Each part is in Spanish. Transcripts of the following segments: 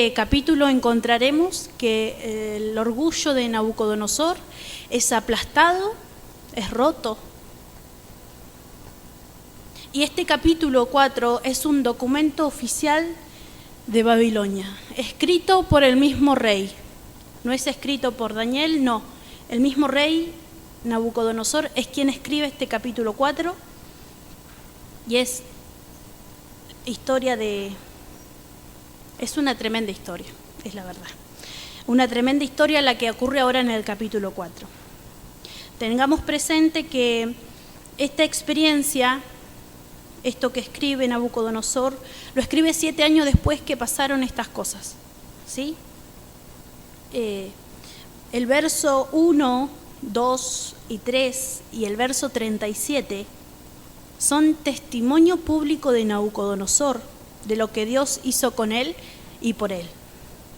este capítulo encontraremos que el orgullo de Nabucodonosor es aplastado, es roto. Y este capítulo 4 es un documento oficial de Babilonia, escrito por el mismo rey. No es escrito por Daniel, no. El mismo rey, Nabucodonosor, es quien escribe este capítulo 4 y es una tremenda historia, es la verdad. Una tremenda historia la que ocurre ahora en el capítulo 4. Tengamos presente que esta experiencia, esto que escribe Nabucodonosor, lo escribe 7 años después que pasaron estas cosas, ¿sí? El verso 1, 2 y 3 y el verso 37 son testimonio público de Nabucodonosor, de lo que Dios hizo con él y por él.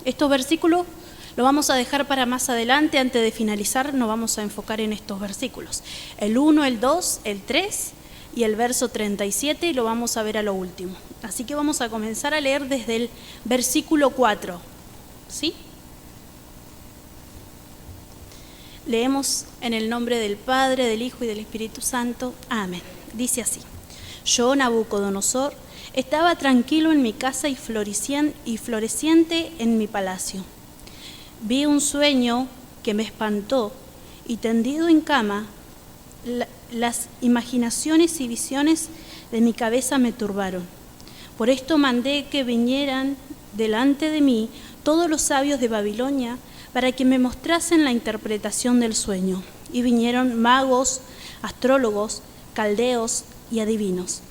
Estos versículos lo vamos a dejar para más adelante, antes de finalizar nos vamos a enfocar en estos versículos. El 1, el 2, el 3 y el verso 37 y lo vamos a ver a lo último. Así que vamos a comenzar a leer desde el versículo 4, ¿sí? Leemos en el nombre del Padre, del Hijo y del Espíritu Santo. Amén. Dice así: Yo, Nabucodonosor, estaba tranquilo en mi casa y floreciente en mi palacio. Vi un sueño que me espantó y tendido en cama, las imaginaciones y visiones de mi cabeza me turbaron. Por esto mandé que vinieran delante de mí todos los sabios de Babilonia para que me mostrasen la interpretación del sueño. Y vinieron magos, astrólogos, caldeos y adivinos.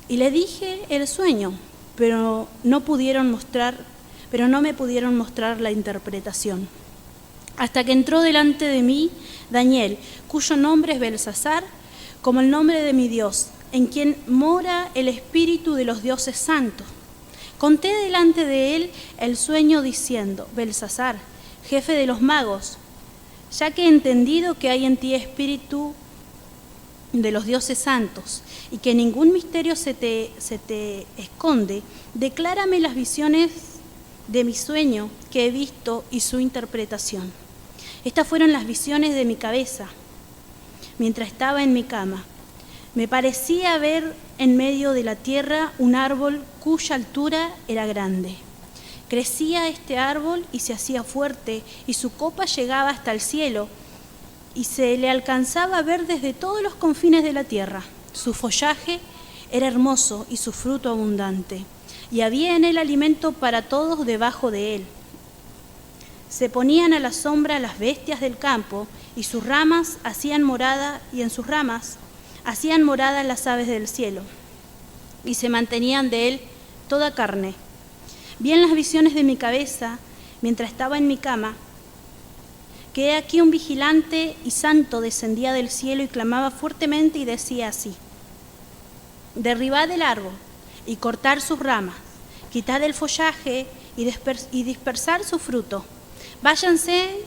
Y le dije el sueño, pero no me pudieron mostrar la interpretación. Hasta que entró delante de mí Daniel, cuyo nombre es Belsasar, como el nombre de mi Dios, en quien mora el espíritu de los dioses santos. Conté delante de él el sueño diciendo: Belsasar, jefe de los magos, ya que he entendido que hay en ti espíritu de los dioses santos y que ningún misterio se te esconde, declárame las visiones de mi sueño que he visto y su interpretación. Estas fueron las visiones de mi cabeza mientras estaba en mi cama. Me parecía ver en medio de la tierra un árbol cuya altura era grande. Crecía este árbol y se hacía fuerte, y su copa llegaba hasta el cielo, y se le alcanzaba a ver desde todos los confines de la tierra. Su follaje era hermoso y su fruto abundante, y había en él alimento para todos debajo de él. Se ponían a la sombra las bestias del campo, y sus ramas hacían morada, y en sus ramas hacían morada las aves del cielo, y se mantenían de él toda carne. Vi en las visiones de mi cabeza, mientras estaba en mi cama, que he aquí un vigilante y santo descendía del cielo y clamaba fuertemente y decía así: derribad el árbol y cortar sus ramas, quitad el follaje y dispersar su fruto. Váyanse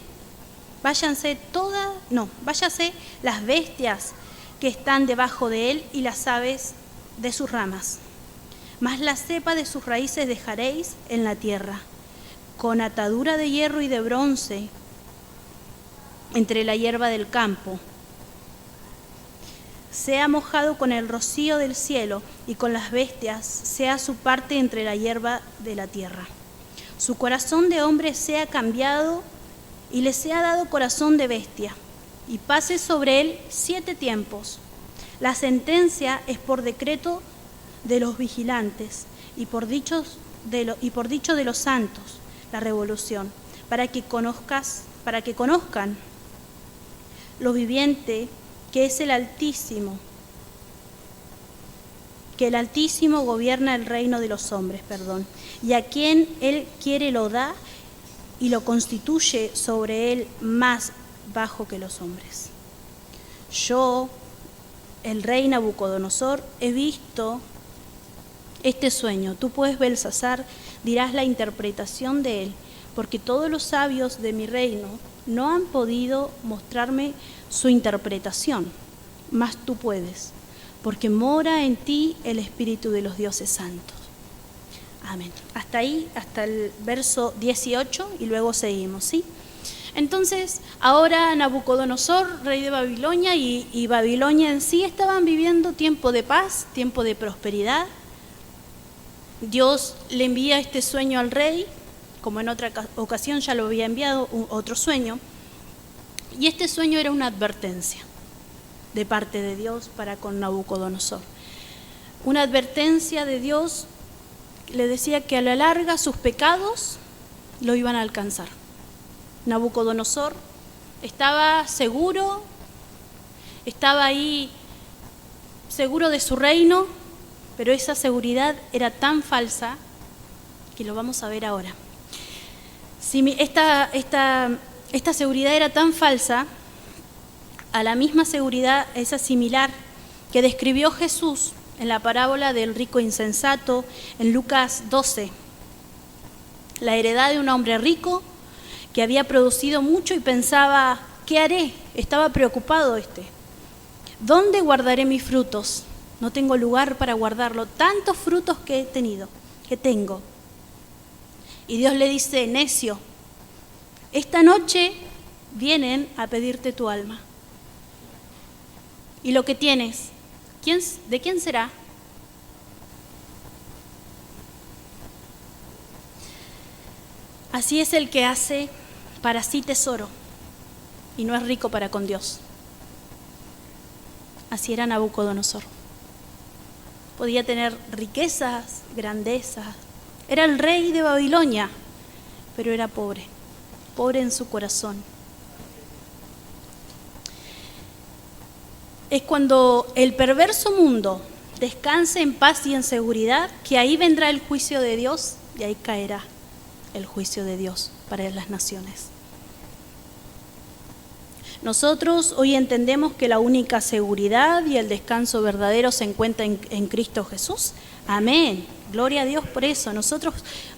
las bestias que están debajo de él y las aves de sus ramas. Mas la cepa de sus raíces dejaréis en la tierra, con atadura de hierro y de bronce entre la hierba del campo. Sea mojado con el rocío del cielo, y con las bestias sea su parte entre la hierba de la tierra. Su corazón de hombre sea cambiado, y le sea dado corazón de bestia, y pase sobre él 7 tiempos. La sentencia es por decreto de los vigilantes y por dicho de los santos, la revolución, para que conozcan lo viviente que es el Altísimo, que el Altísimo gobierna el reino de los hombres, y a quien él quiere lo da y lo constituye sobre él más bajo que los hombres. Yo, el rey Nabucodonosor, he visto este sueño. Tú, pues, Belsasar, dirás la interpretación de él, porque todos los sabios de mi reino no han podido mostrarme su interpretación, mas tú puedes, porque mora en ti el espíritu de los dioses santos. Amén. Hasta ahí, hasta el verso 18 y luego seguimos, ¿sí? Entonces, ahora Nabucodonosor, rey de Babilonia y Babilonia en sí estaban viviendo tiempo de paz, tiempo de prosperidad. Dios le envía este sueño al rey, como en otra ocasión ya lo había enviado otro sueño, y este sueño era una advertencia de parte de Dios para con Nabucodonosor. Una advertencia de Dios le decía que a la larga sus pecados lo iban a alcanzar. Nabucodonosor estaba seguro, estaba ahí seguro de su reino, pero esa seguridad era tan falsa que lo vamos a ver ahora. Si esta seguridad era tan falsa, a la misma seguridad, esa similar que describió Jesús en la parábola del rico insensato en Lucas 12, la heredad de un hombre rico que había producido mucho y pensaba, ¿qué haré? Estaba preocupado ¿Dónde guardaré mis frutos? No tengo lugar para guardarlo, tantos frutos que tengo. Y Dios le dice, necio, esta noche vienen a pedirte tu alma. Y lo que tienes, ¿de quién será? Así es el que hace para sí tesoro y no es rico para con Dios. Así era Nabucodonosor. Podía tener riquezas, grandezas. Era el rey de Babilonia, pero era pobre en su corazón. Es cuando el perverso mundo descanse en paz y en seguridad que ahí vendrá el juicio de Dios y ahí caerá el juicio de Dios para las naciones. Nosotros hoy entendemos que la única seguridad y el descanso verdadero se encuentra en Cristo Jesús. Amén. Gloria a Dios por eso. Nosotros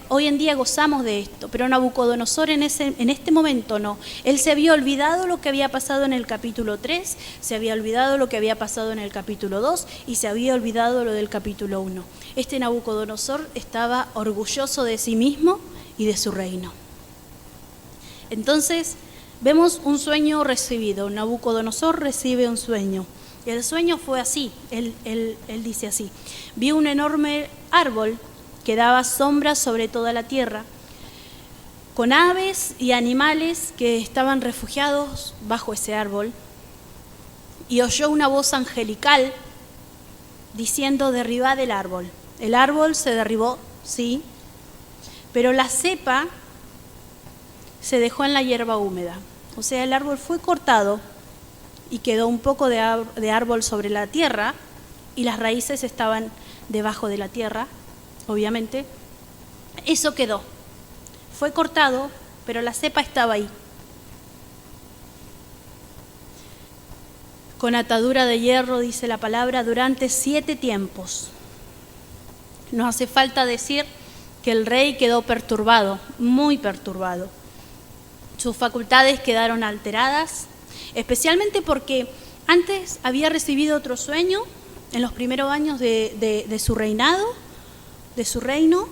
hoy en día gozamos de esto, pero Nabucodonosor en este momento no. Él se había olvidado lo que había pasado en el capítulo 3, se había olvidado lo que había pasado en el capítulo 2 y se había olvidado lo del capítulo 1. Este Nabucodonosor estaba orgulloso de sí mismo y de su reino. Entonces, vemos un sueño recibido. Nabucodonosor recibe un sueño. Y el sueño fue así, él dice así: vi un enorme árbol que daba sombra sobre toda la tierra, con aves y animales que estaban refugiados bajo ese árbol, y oyó una voz angelical diciendo: derribad el árbol. El árbol se derribó, sí, pero la cepa se dejó en la hierba húmeda. O sea, el árbol fue cortado y quedó un poco de árbol sobre la tierra y las raíces estaban debajo de la tierra, obviamente. Eso quedó. Fue cortado, pero la cepa estaba ahí. Con atadura de hierro, dice la palabra, durante 7 tiempos. No hace falta decir que el rey quedó perturbado, muy perturbado. Sus facultades quedaron alteradas, especialmente porque antes había recibido otro sueño en los primeros años de su reinado, de su reino,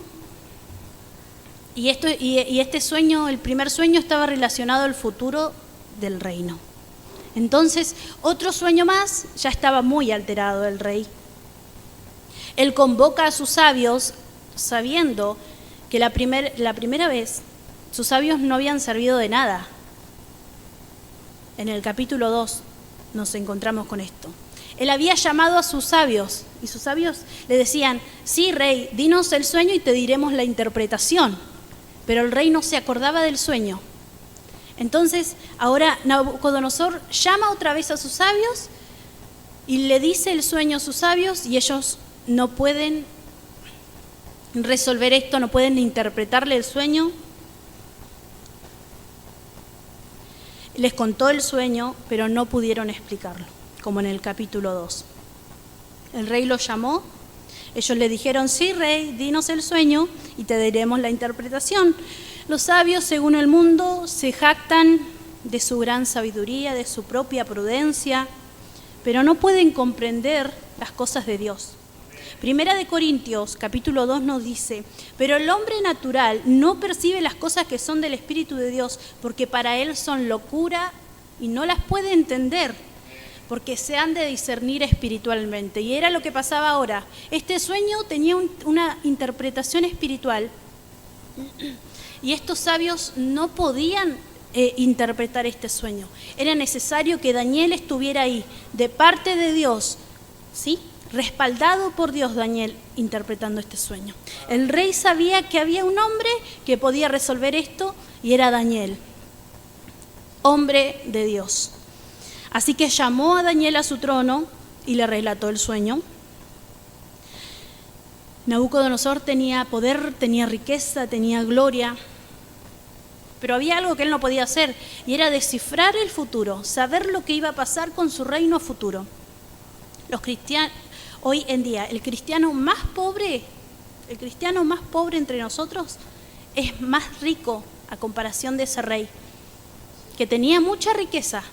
y este sueño, el primer sueño, estaba relacionado al futuro del reino. Entonces, otro sueño más, ya estaba muy alterado el rey. Él convoca a sus sabios sabiendo que la primera vez sus sabios no habían servido de nada. En el capítulo 2 nos encontramos con esto. Él había llamado a sus sabios y sus sabios le decían: sí, rey, dinos el sueño y te diremos la interpretación. Pero el rey no se acordaba del sueño. Entonces, ahora Nabucodonosor llama otra vez a sus sabios y le dice el sueño a sus sabios, y ellos no pueden resolver esto, no pueden interpretarle el sueño. Les contó el sueño, pero no pudieron explicarlo, como en el capítulo 2. El rey los llamó, ellos le dijeron: sí, rey, dinos el sueño y te diremos la interpretación. Los sabios, según el mundo, se jactan de su gran sabiduría, de su propia prudencia, pero no pueden comprender las cosas de Dios. Primera de Corintios, capítulo 2 nos dice, pero el hombre natural no percibe las cosas que son del Espíritu de Dios, porque para él son locura y no las puede entender, porque se han de discernir espiritualmente. Y era lo que pasaba ahora. Este sueño tenía una interpretación espiritual y estos sabios no podían interpretar este sueño. Era necesario que Daniel estuviera ahí, de parte de Dios, ¿sí? Respaldado por Dios, Daniel interpretando este sueño. El rey sabía que había un hombre que podía resolver esto y era Daniel, hombre de Dios. Así que llamó a Daniel a su trono y le relató el sueño. Nabucodonosor tenía poder, tenía riqueza, tenía gloria, pero había algo que él no podía hacer y era descifrar el futuro, saber lo que iba a pasar con su reino futuro. Los cristianos, hoy en día, el cristiano más pobre entre nosotros es más rico a comparación de ese rey, que tenía mucha riqueza.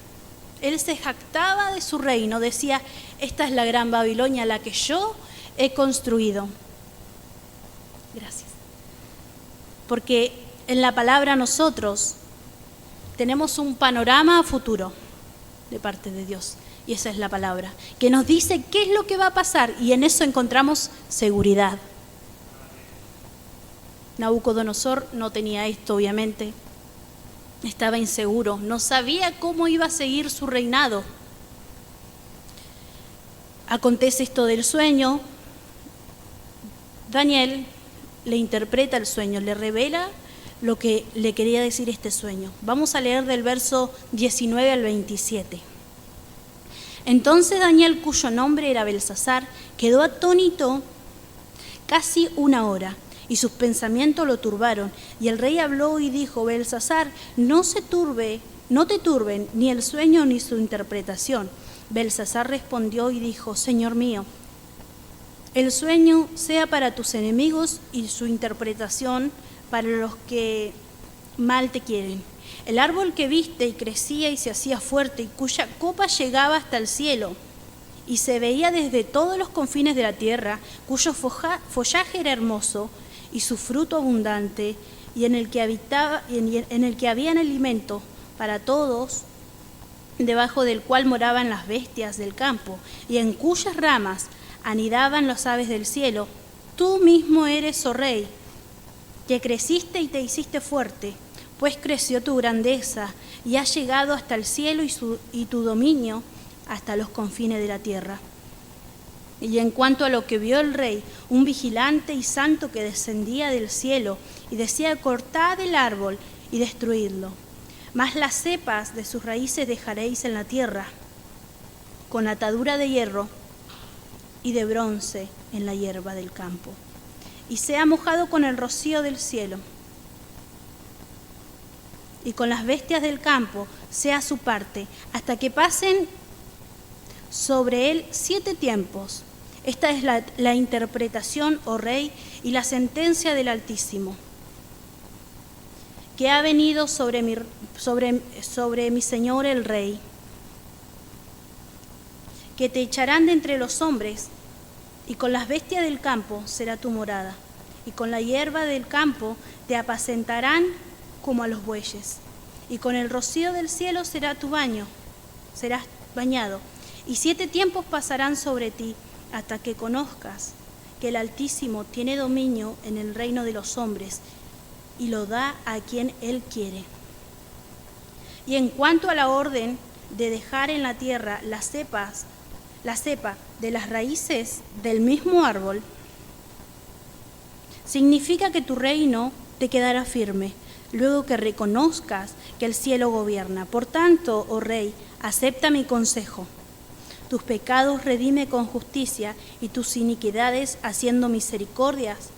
Él se jactaba de su reino, decía, esta es la gran Babilonia, la que yo he construido. Gracias. Porque en la palabra nosotros tenemos un panorama futuro de parte de Dios. Y esa es la palabra, que nos dice qué es lo que va a pasar y en eso encontramos seguridad. Nabucodonosor no tenía esto, obviamente. Estaba inseguro, no sabía cómo iba a seguir su reinado. Acontece esto del sueño. Daniel le interpreta el sueño, le revela lo que le quería decir este sueño. Vamos a leer del verso 19 al 27. Entonces Daniel, cuyo nombre era Belsasar, quedó atónito casi una hora, y sus pensamientos lo turbaron. Y el rey habló y dijo, Belsasar, no te turben ni el sueño ni su interpretación. Belsasar respondió y dijo, Señor mío, el sueño sea para tus enemigos y su interpretación para los que mal te quieren. El árbol que viste y crecía y se hacía fuerte y cuya copa llegaba hasta el cielo y se veía desde todos los confines de la tierra, cuyo follaje era hermoso y su fruto abundante y en el que había alimento para todos, debajo del cual moraban las bestias del campo y en cuyas ramas anidaban las aves del cielo. Tú mismo eres, oh rey, que creciste y te hiciste fuerte, pues creció tu grandeza y has llegado hasta el cielo y tu dominio hasta los confines de la tierra. Y en cuanto a lo que vio el rey, un vigilante y santo que descendía del cielo y decía, cortad el árbol y destruidlo, mas las cepas de sus raíces dejaréis en la tierra, con atadura de hierro y de bronce en la hierba del campo, y sea mojado con el rocío del cielo, y con las bestias del campo sea su parte, hasta que pasen sobre él 7 tiempos. Esta es la interpretación, oh rey, y la sentencia del Altísimo, que ha venido sobre mi señor el rey, que te echarán de entre los hombres, y con las bestias del campo será tu morada, y con la hierba del campo te apacentarán como a los bueyes, y con el rocío del cielo será tu baño, serás bañado, y 7 tiempos pasarán sobre ti, hasta que conozcas que el Altísimo tiene dominio en el reino de los hombres, y lo da a quien Él quiere. Y en cuanto a la orden de dejar en la tierra la cepa de las raíces del mismo árbol, significa que tu reino te quedará firme, luego que reconozcas que el cielo gobierna. Por tanto, oh rey, acepta mi consejo. Tus pecados redime con justicia y tus iniquidades haciendo misericordias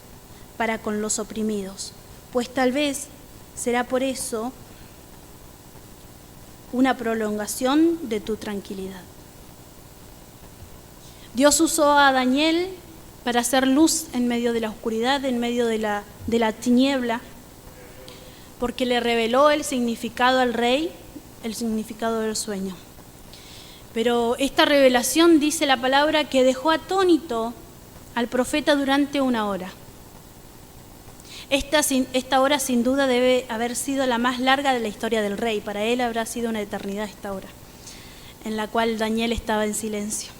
para con los oprimidos. Pues tal vez será por eso una prolongación de tu tranquilidad. Dios usó a Daniel para hacer luz en medio de la oscuridad, en medio de la tiniebla, porque le reveló el significado al rey, el significado del sueño. Pero esta revelación, dice la palabra, que dejó atónito al profeta durante 1 hora. Esta hora sin duda debe haber sido la más larga de la historia del rey. Para él habrá sido una eternidad esta hora, en la cual Daniel estaba en silencio.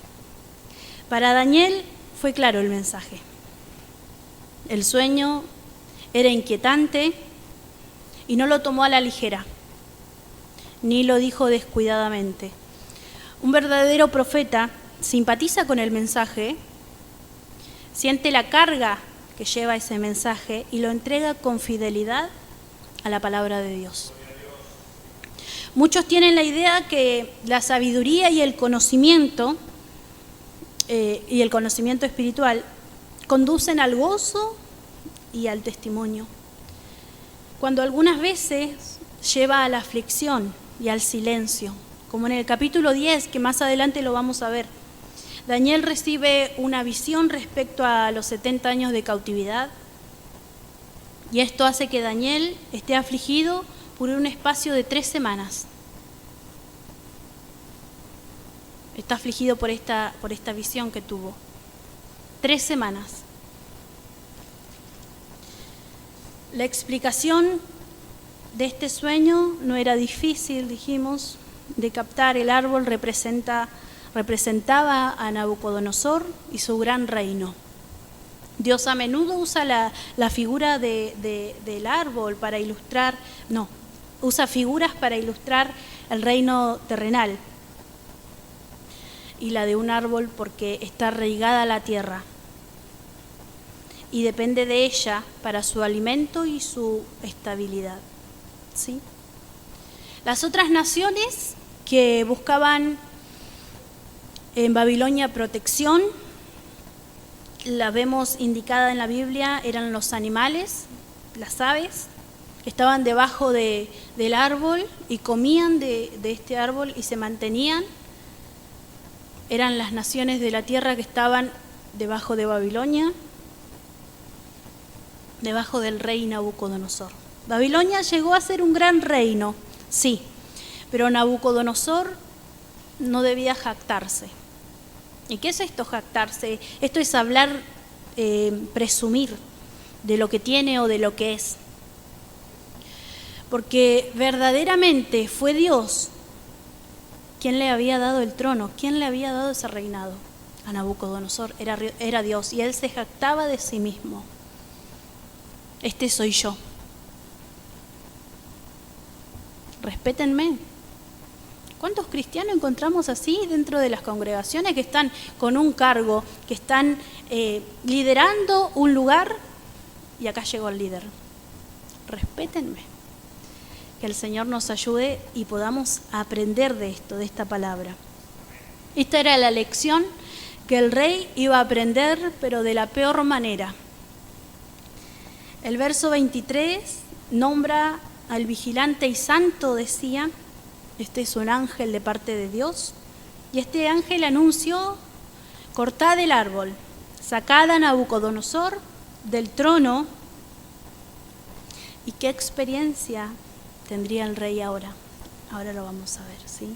Para Daniel fue claro el mensaje. El sueño era inquietante y no lo tomó a la ligera, ni lo dijo descuidadamente. Un verdadero profeta simpatiza con el mensaje, siente la carga que lleva ese mensaje y lo entrega con fidelidad a la palabra de Dios. Muchos tienen la idea que la sabiduría y el conocimiento espiritual conducen al gozo y al testimonio, cuando algunas veces lleva a la aflicción y al silencio, como en el capítulo 10, que más adelante lo vamos a ver. Daniel recibe una visión respecto a los 70 años de cautividad, y esto hace que Daniel esté afligido por un espacio de 3 semanas. Está afligido por esta visión que tuvo. 3 semanas. La explicación de este sueño no era difícil, dijimos, de captar. El árbol representaba a Nabucodonosor y su gran reino. Dios a menudo usa la figura del árbol para ilustrar, usa figuras para ilustrar el reino terrenal y la de un árbol porque está arraigada a la tierra y depende de ella para su alimento y su estabilidad. ¿Sí? Las otras naciones que buscaban en Babilonia protección, la vemos indicada en la Biblia, eran los animales, las aves, que estaban debajo del árbol y comían de este árbol y se mantenían. Eran las naciones de la tierra que estaban debajo de Babilonia, debajo del rey Nabucodonosor. Babilonia llegó a ser un gran reino, sí, pero Nabucodonosor no debía jactarse. ¿Y qué es esto, jactarse? Esto es hablar, presumir de lo que tiene o de lo que es. Porque verdaderamente fue Dios quien le había dado el trono, quien le había dado ese reinado. A Nabucodonosor era Dios y él se jactaba de sí mismo. Este soy yo. Respétenme. ¿Cuántos cristianos encontramos así dentro de las congregaciones que están con un cargo, que están liderando un lugar y acá llegó el líder? Respétenme. Que el Señor nos ayude y podamos aprender de esto, de esta palabra. Esta era la lección que el rey iba a aprender, pero de la peor manera. El verso 23 nombra al vigilante y santo, decía. Este es un ángel de parte de Dios. Y este ángel anunció: cortad el árbol, sacad a Nabucodonosor del trono. ¿Y qué experiencia tendría el rey ahora? Ahora lo vamos a ver, ¿sí?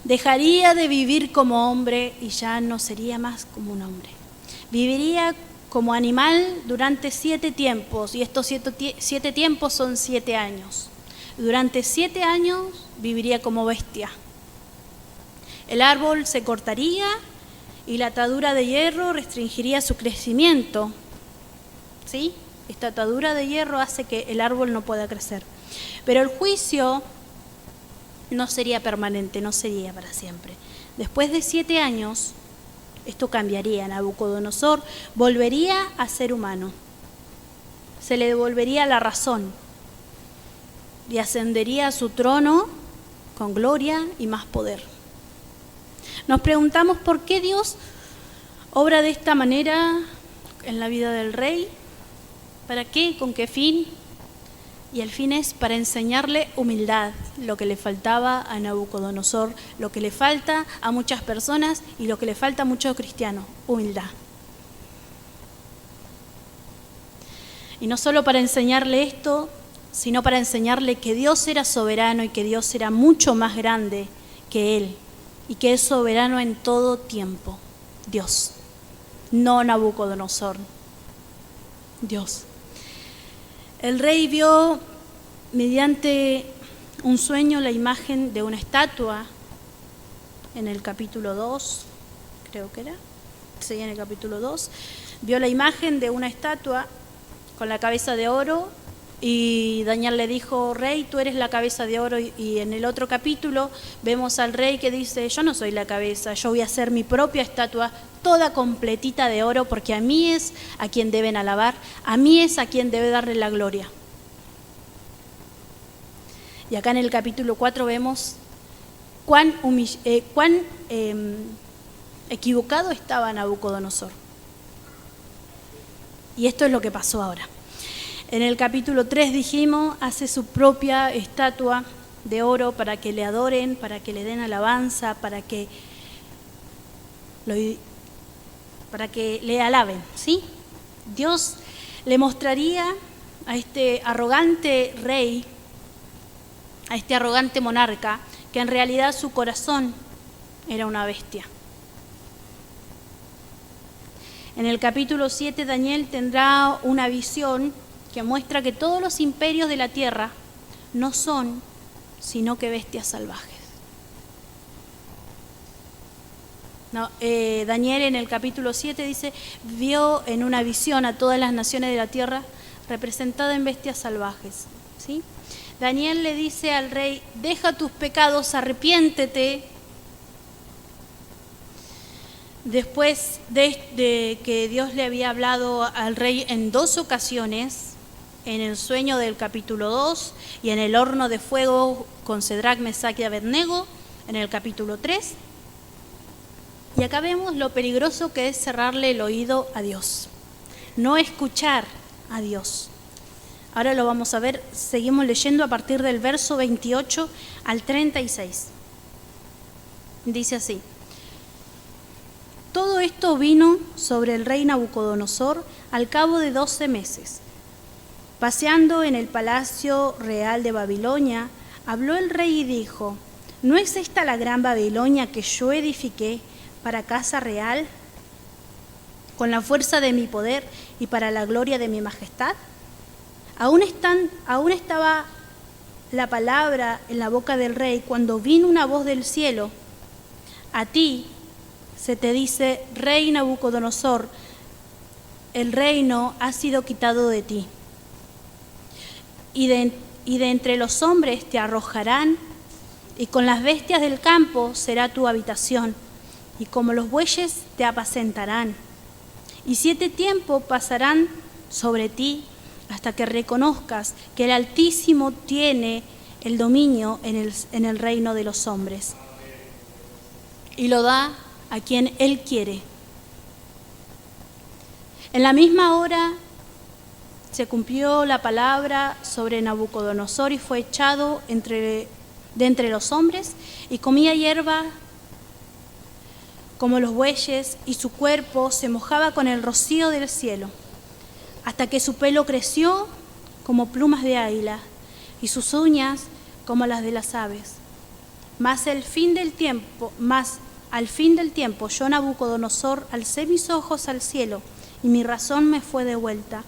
Dejaría de vivir como hombre y ya no sería más como un hombre. Viviría como animal durante 7 tiempos, y estos 7 tiempos son 7 años. Durante 7 años viviría como bestia. El árbol se cortaría y la atadura de hierro restringiría su crecimiento. ¿Sí? Esta atadura de hierro hace que el árbol no pueda crecer. Pero el juicio no sería permanente, no sería para siempre. Después de 7 años, esto cambiaría. Nabucodonosor volvería a ser humano. Se le devolvería la razón y ascendería a su trono con gloria y más poder. Nos preguntamos por qué Dios obra de esta manera en la vida del rey. ¿Para qué? ¿Con qué fin? Y el fin es para enseñarle humildad, lo que le faltaba a Nabucodonosor, lo que le falta a muchas personas y lo que le falta a muchos cristianos: humildad. Y no solo para enseñarle esto, sino para enseñarle que Dios era soberano y que Dios era mucho más grande que él y que es soberano en todo tiempo. Dios. no Nabucodonosor, Dios. El rey vio mediante un sueño la imagen de una estatua en el capítulo 2, creo que era, sí, en el capítulo 2, vio la imagen de una estatua con la cabeza de oro y Daniel le dijo, rey, tú eres la cabeza de oro, y en el otro capítulo vemos al rey que dice, yo no soy la cabeza, yo voy a hacer mi propia estatua toda completita de oro, porque a mí es a quien deben alabar, a mí es a quien debe darle la gloria. Y acá en el capítulo 4 vemos cuán equivocado estaba Nabucodonosor. Y esto es lo que pasó ahora. En el capítulo 3 dijimos, hace su propia estatua de oro para que le adoren, para que le den alabanza, para que le alaben, ¿sí? Dios le mostraría a este arrogante rey, a este arrogante monarca, que en realidad su corazón era una bestia. En el capítulo 7 Daniel tendrá una visión que muestra que todos los imperios de la tierra no son sino que bestias salvajes. Daniel en el capítulo 7 dice, vio en una visión a todas las naciones de la tierra representadas en bestias salvajes, ¿sí? Daniel le dice al rey, deja tus pecados, arrepiéntete. Después de que Dios le había hablado al rey en 2 ocasiones, en el sueño del capítulo 2 y en el horno de fuego con Cedrac, Mesac y Abednego, en el capítulo 3. Y acá vemos lo peligroso que es cerrarle el oído a Dios, no escuchar a Dios. Ahora lo vamos a ver, seguimos leyendo a partir del verso 28 al 36. Dice así. Todo esto vino sobre el rey Nabucodonosor al cabo de 12 meses. Paseando en el palacio real de Babilonia, habló el rey y dijo, ¿no es esta la gran Babilonia que yo edifiqué para casa real, con la fuerza de mi poder y para la gloria de mi majestad? Aún estaba la palabra en la boca del rey cuando vino una voz del cielo. A ti se te dice, rey Nabucodonosor, el reino ha sido quitado de ti. Y de entre los hombres te arrojarán, y con las bestias del campo será tu habitación, y como los bueyes te apacentarán. Y 7 tiempos pasarán sobre ti, hasta que reconozcas que el Altísimo tiene el dominio en el reino de los hombres, y lo da a quien Él quiere. En la misma hora se cumplió la palabra sobre Nabucodonosor y fue echado de entre los hombres y comía hierba como los bueyes, y su cuerpo se mojaba con el rocío del cielo, hasta que su pelo creció como plumas de águila y sus uñas como las de las aves. Mas al fin del tiempo yo, Nabucodonosor, alcé mis ojos al cielo y mi razón me fue devuelta.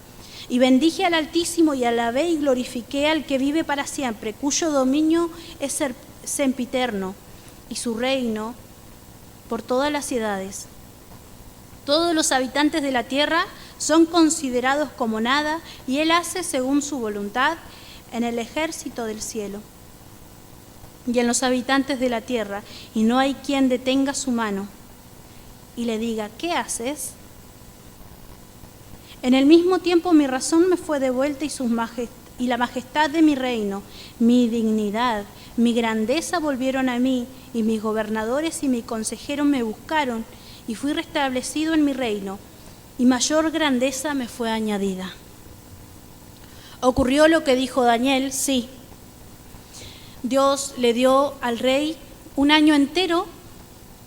Y bendije al Altísimo y alabé y glorifiqué al que vive para siempre, cuyo dominio es sempiterno y su reino por todas las edades. Todos los habitantes de la tierra son considerados como nada, y Él hace según su voluntad en el ejército del cielo y en los habitantes de la tierra, y no hay quien detenga su mano y le diga, ¿qué haces? En el mismo tiempo mi razón me fue devuelta y la majestad de mi reino, mi dignidad, mi grandeza volvieron a mí, y mis gobernadores y mis consejeros me buscaron, y fui restablecido en mi reino, y mayor grandeza me fue añadida. Ocurrió lo que dijo Daniel, sí. Dios le dio al rey un año entero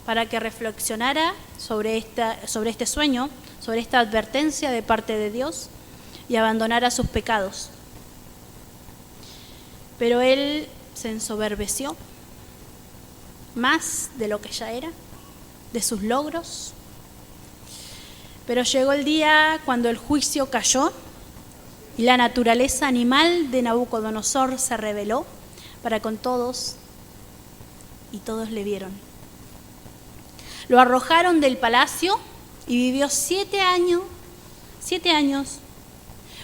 para que reflexionara sobre este sueño, sobre esta advertencia de parte de Dios, y abandonara sus pecados. Pero él se ensoberbeció más de lo que ya era, de sus logros, Pero llegó el día cuando el juicio cayó y la naturaleza animal de Nabucodonosor se rebeló para con todos, y todos le vieron. Lo arrojaron del palacio y vivió 7 años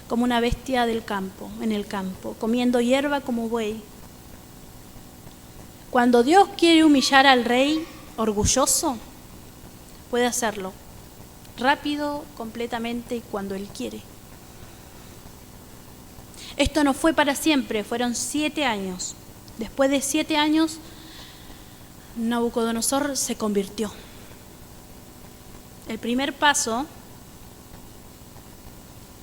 como una bestia del campo, en el campo, comiendo hierba como buey. Cuando Dios quiere humillar al rey orgulloso, puede hacerlo rápido, completamente y cuando Él quiere. Esto no fue para siempre, fueron 7 años. Después de 7 años, Nabucodonosor se convirtió. El primer paso,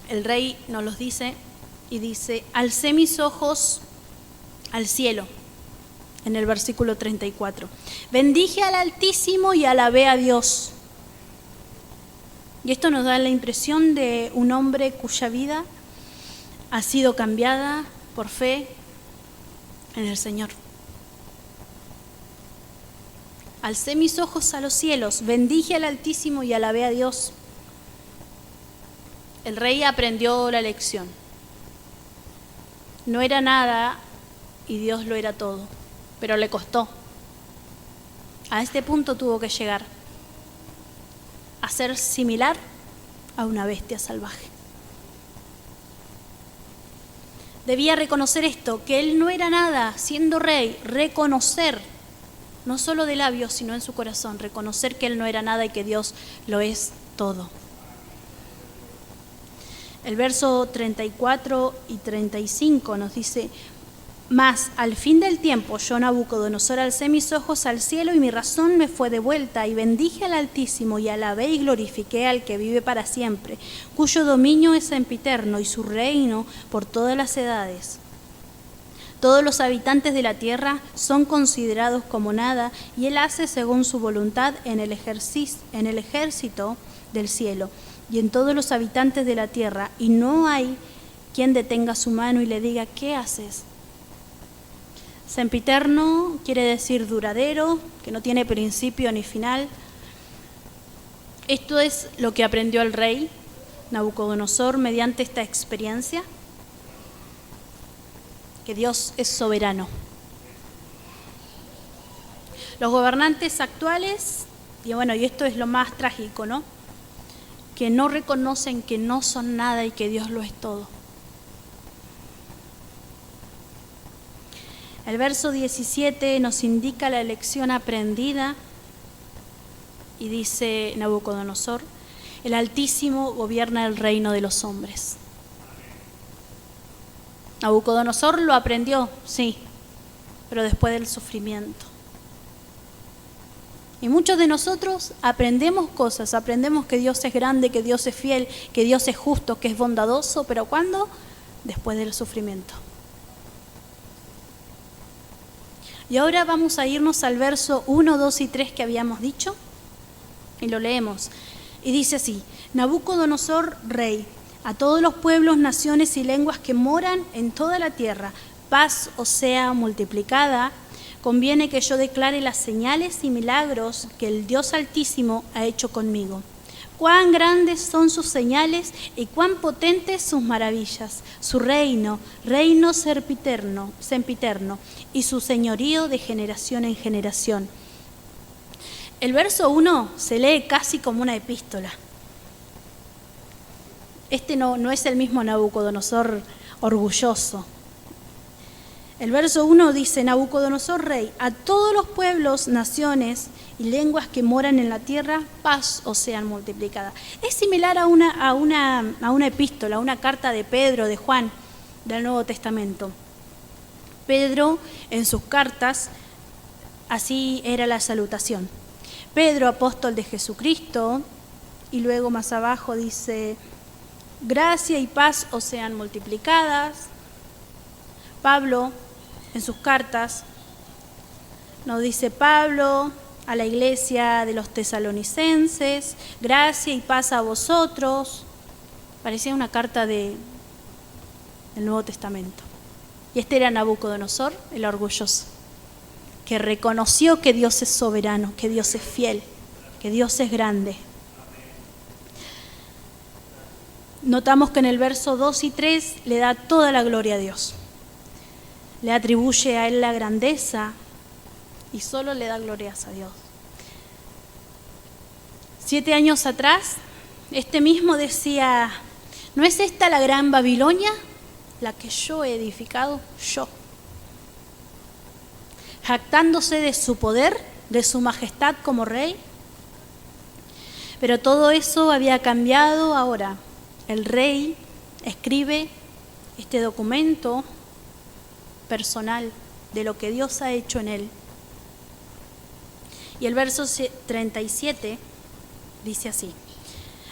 el rey nos los dice y dice: alcé mis ojos al cielo, en el versículo 34. Bendije al Altísimo y alabé a Dios. Y esto nos da la impresión de un hombre cuya vida ha sido cambiada por fe en el Señor. Alcé mis ojos a los cielos, bendije al Altísimo y alabé a Dios. El rey aprendió la lección. No era nada y Dios lo era todo, pero le costó. A este punto tuvo que llegar a ser similar a una bestia salvaje. Debía reconocer esto, que él no era nada, siendo rey, reconocer, no solo de labios, sino en su corazón, reconocer que él no era nada y que Dios lo es todo. El verso 34 y 35 nos dice: mas al fin del tiempo yo, Nabucodonosor, alcé mis ojos al cielo y mi razón me fue devuelta, y bendije al Altísimo y alabé y glorifiqué al que vive para siempre, cuyo dominio es sempiterno y su reino por todas las edades. Todos los habitantes de la tierra son considerados como nada, y él hace según su voluntad en el ejército del cielo y en todos los habitantes de la tierra, y no hay quien detenga su mano y le diga: ¿qué haces? Sempiterno quiere decir duradero, que no tiene principio ni final. Esto es lo que aprendió el rey Nabucodonosor mediante esta experiencia, que Dios es soberano. Los gobernantes actuales, y esto es lo más trágico, ¿no?, que no reconocen que no son nada y que Dios lo es todo. El verso 17 nos indica la lección aprendida y dice Nabucodonosor: el Altísimo gobierna el reino de los hombres. Nabucodonosor lo aprendió, sí, pero después del sufrimiento. Y muchos de nosotros aprendemos cosas, aprendemos que Dios es grande, que Dios es fiel, que Dios es justo, que es bondadoso, pero ¿cuándo? Después del sufrimiento. Y ahora vamos a irnos al verso 1, 2 y 3 que habíamos dicho, y lo leemos. Y dice así: Nabucodonosor, rey, a todos los pueblos, naciones y lenguas que moran en toda la tierra, paz os sea multiplicada. Conviene que yo declare las señales y milagros que el Dios Altísimo ha hecho conmigo. Cuán grandes son sus señales y cuán potentes sus maravillas. Su reino sempiterno, y su señorío de generación en generación. El verso 1 se lee casi como una epístola. Este no es el mismo Nabucodonosor orgulloso. El verso 1 dice: Nabucodonosor, rey, a todos los pueblos, naciones y lenguas que moran en la tierra, paz os sean multiplicada. Es similar a una epístola, a una carta de Pedro, de Juan, del Nuevo Testamento. Pedro, en sus cartas, así era la salutación. Pedro, apóstol de Jesucristo, y luego más abajo dice: gracia y paz os sean multiplicadas. Pablo, en sus cartas, nos dice: Pablo a la iglesia de los tesalonicenses, gracia y paz a vosotros. Parecía una carta del Nuevo Testamento. Y este era Nabucodonosor, el orgulloso, que reconoció que Dios es soberano, que Dios es fiel, que Dios es grande. notamos que en el verso 2 y 3 le da toda la gloria a Dios. Le atribuye a Él la grandeza y solo le da glorias a Dios. 7 años atrás, este mismo decía: ¿no es esta la gran Babilonia, la que yo he edificado? Yo. Jactándose de su poder, de su majestad como rey. Pero todo eso había cambiado ahora. El rey escribe este documento personal de lo que Dios ha hecho en él. Y el verso 37 dice así: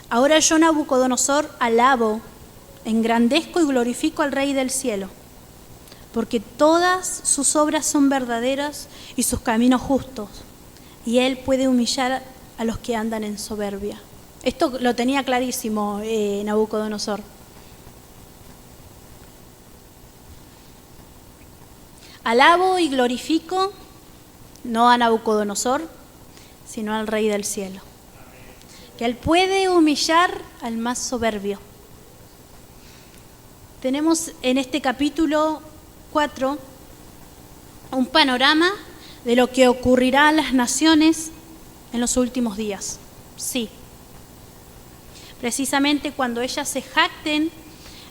ahora yo, Nabucodonosor, alabo, engrandezco y glorifico al Rey del cielo, porque todas sus obras son verdaderas y sus caminos justos, y él puede humillar a los que andan en soberbia. Esto lo tenía clarísimo Nabucodonosor. Alabo y glorifico no a Nabucodonosor, sino al Rey del cielo, que él puede humillar al más soberbio. Tenemos en este capítulo 4 un panorama de lo que ocurrirá a las naciones en los últimos días. Sí, precisamente cuando ellas se jacten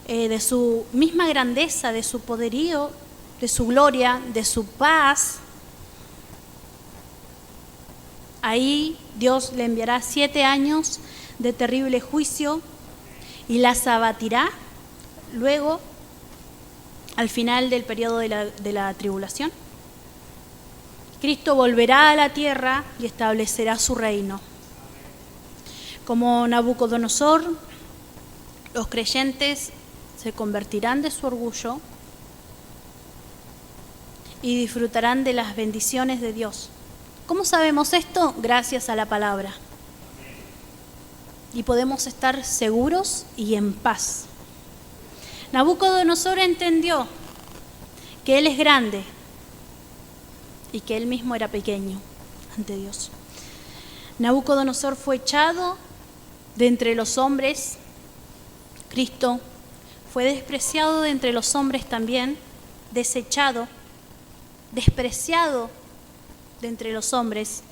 de su misma grandeza, de su poderío, de su gloria, de su paz, ahí Dios le enviará 7 años de terrible juicio y las abatirá luego, al final del periodo de la tribulación. Cristo volverá a la tierra y establecerá su reino. Como Nabucodonosor, los creyentes se convertirán de su orgullo y disfrutarán de las bendiciones de Dios. ¿Cómo sabemos esto? Gracias a la palabra. Y podemos estar seguros y en paz. Nabucodonosor entendió que Él es grande y que Él mismo era pequeño ante Dios. Nabucodonosor fue echado de entre los hombres. Cristo fue despreciado de entre los hombres también, desechado, despreciado de entre los hombres.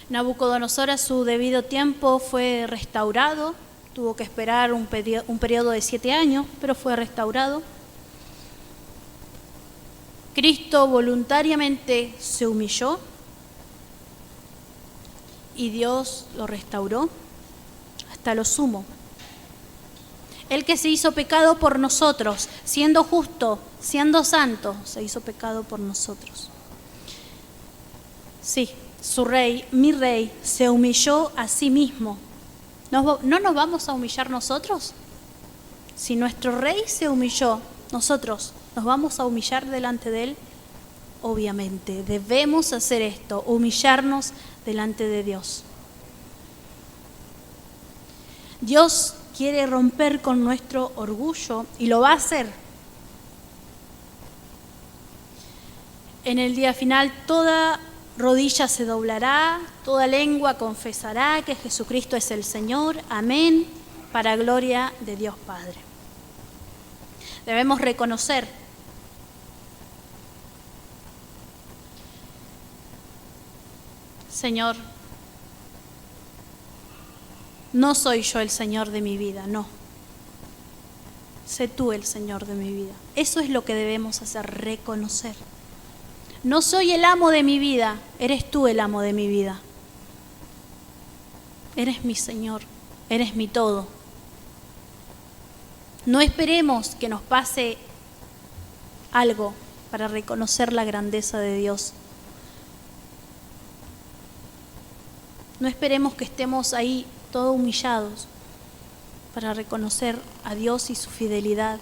Nabucodonosor a su debido tiempo fue restaurado, tuvo que esperar un periodo de 7 años, pero fue restaurado. Cristo voluntariamente se humilló y Dios lo restauró hasta lo sumo. El que se hizo pecado por nosotros, siendo justo, siendo santo, se hizo pecado por nosotros. Sí, su rey, mi rey, se humilló a sí mismo. ¿No nos vamos a humillar nosotros? Si nuestro rey se humilló, nosotros nos vamos a humillar delante de él. Obviamente, debemos hacer esto, humillarnos delante de Dios. Dios quiere romper con nuestro orgullo y lo va a hacer. En el día final, toda rodilla se doblará, toda lengua confesará que Jesucristo es el Señor. Amén, para gloria de Dios Padre. Debemos reconocer Señor, no soy yo el Señor de mi vida, no. Sé tú el Señor de mi vida. Eso es lo que debemos hacer, reconocer. No soy el amo de mi vida, eres tú el amo de mi vida. Eres mi Señor, eres mi todo. No esperemos que nos pase algo para reconocer la grandeza de Dios. No esperemos que estemos ahí todos humillados para reconocer a Dios y su fidelidad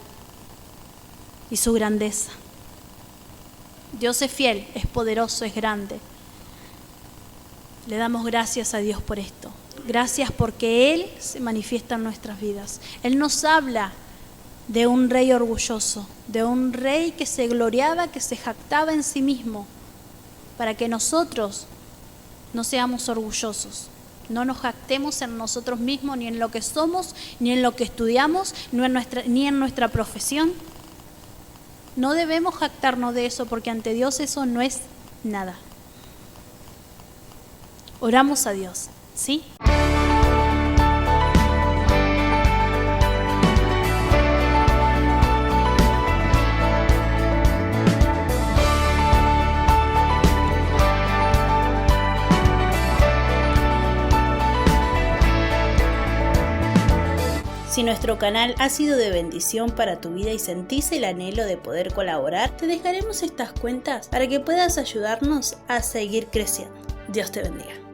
y su grandeza. Dios es fiel, es poderoso, es grande. Le damos gracias a Dios por esto. Gracias porque Él se manifiesta en nuestras vidas. Él nos habla de un rey orgulloso, de un rey que se gloriaba, que se jactaba en sí mismo, para que nosotros no seamos orgullosos, No nos jactemos en nosotros mismos, ni en lo que somos, ni en lo que estudiamos, ni en nuestra profesión. No debemos jactarnos de eso, porque ante Dios eso no es nada. Oramos a Dios, ¿sí? Si nuestro canal ha sido de bendición para tu vida y sentís el anhelo de poder colaborar, te dejaremos estas cuentas para que puedas ayudarnos a seguir creciendo. Dios te bendiga.